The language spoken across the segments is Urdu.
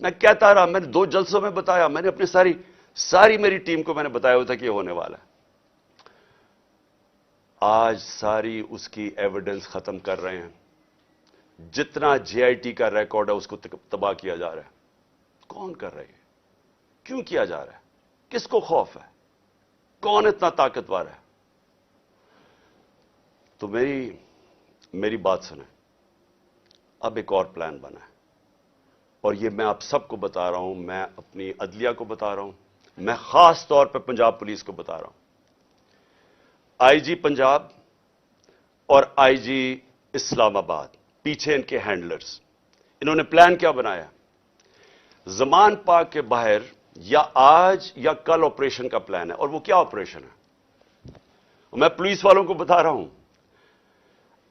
میں کہتا رہا, میں نے 2 جلسوں میں بتایا, میں نے اپنی ساری میری ٹیم کو میں نے بتایا ہوا تھا کہ یہ ہونے والا ہے. آج ساری اس کی ایویڈنس ختم کر رہے ہیں. جتنا جے آئی ٹی کا ریکارڈ ہے اس کو تباہ کیا جا رہا ہے. کون کر رہے ہیں؟ کیوں کیا جا رہا ہے؟ کس کو خوف ہے؟ کون اتنا طاقتور ہے؟ تو میری بات سنیں. اب ایک اور پلان بنا ہے, اور یہ میں آپ سب کو بتا رہا ہوں, میں اپنی عدلیہ کو بتا رہا ہوں, میں خاص طور پہ پنجاب پولیس کو بتا رہا ہوں. آئی جی پنجاب اور آئی جی اسلام آباد, پیچھے ان کے ہینڈلرز, انہوں نے پلان کیا بنایا؟ زمان پاک کے باہر یا آج یا کل آپریشن کا پلان ہے. اور وہ کیا آپریشن ہے؟ میں پولیس والوں کو بتا رہا ہوں,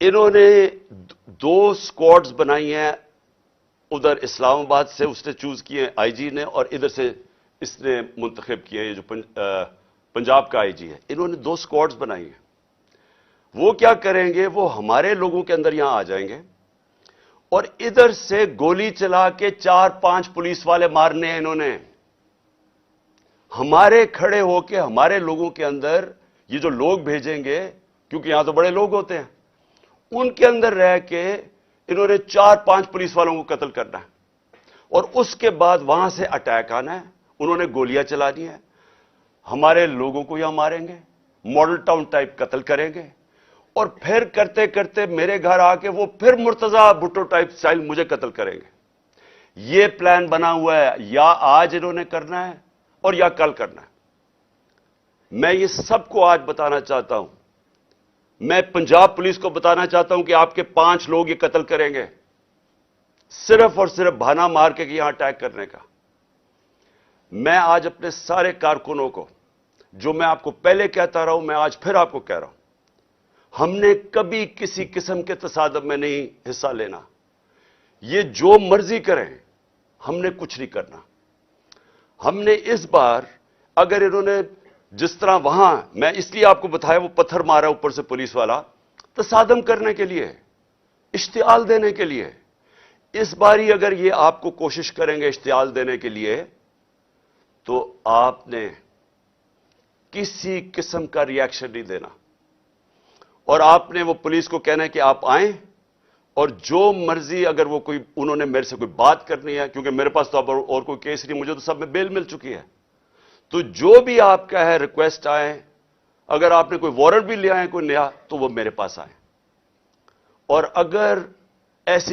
انہوں نے 2 سکواڈز بنائی ہیں. ادھر اسلام آباد سے اس نے چوز کیے ہیں آئی جی نے, اور ادھر سے اس نے منتخب کیے ہیں, یہ جو پنجاب کا آئی جی ہے. انہوں نے 2 سکواڈز بنائی ہیں. وہ کیا کریں گے؟ وہ ہمارے لوگوں کے اندر یہاں آ جائیں گے اور ادھر سے گولی چلا کے 4-5 پولیس والے مارنے ہیں انہوں نے. ہمارے کھڑے ہو کے ہمارے لوگوں کے اندر یہ جو لوگ بھیجیں گے, کیونکہ یہاں تو بڑے لوگ ہوتے ہیں, ان کے اندر رہ کے انہوں نے 4-5 پولیس والوں کو قتل کرنا ہے, اور اس کے بعد وہاں سے اٹیک آنا ہے. انہوں نے گولیاں چلانی ہیں, ہمارے لوگوں کو یہاں ماریں گے, ماڈل ٹاؤن ٹائپ قتل کریں گے, اور پھر کرتے کرتے میرے گھر آ کے وہ پھر مرتضی بھٹو ٹائپ سٹائل مجھے قتل کریں گے. یہ پلان بنا ہوا ہے, یا آج انہوں نے کرنا ہے اور یا کل کرنا ہے. میں یہ سب کو آج بتانا چاہتا ہوں. میں پنجاب پولیس کو بتانا چاہتا ہوں کہ آپ کے 5 لوگ یہ قتل کریں گے, صرف اور صرف بہانہ مار کے یہاں اٹیک کرنے کا. میں آج اپنے سارے کارکنوں کو, جو میں آپ کو پہلے کہتا رہا ہوں, میں آج پھر آپ کو کہہ رہا ہوں, ہم نے کبھی کسی قسم کے تصادم میں نہیں حصہ لینا. یہ جو مرضی کریں, ہم نے کچھ نہیں کرنا. ہم نے اس بار, اگر انہوں نے جس طرح وہاں, میں اس لیے آپ کو بتایا وہ پتھر مارا اوپر سے پولیس والا, تصادم کرنے کے لیے, اشتعال دینے کے لیے. اس باری اگر یہ آپ کو کوشش کریں گے اشتعال دینے کے لیے, تو آپ نے کسی قسم کا ری ایکشن نہیں دینا, اور آپ نے وہ پولیس کو کہنا ہے کہ آپ آئیں, اور جو مرضی, اگر وہ کوئی انہوں نے میرے سے کوئی بات کرنی ہے, کیونکہ میرے پاس تو اب اور کوئی کیس نہیں, مجھے تو سب میں بیل مل چکی ہے, تو جو بھی آپ کا ہے ریکویسٹ آئے, اگر آپ نے کوئی وارنٹ بھی لے آئے کوئی نیا, تو وہ میرے پاس آئے. اور اگر ایسی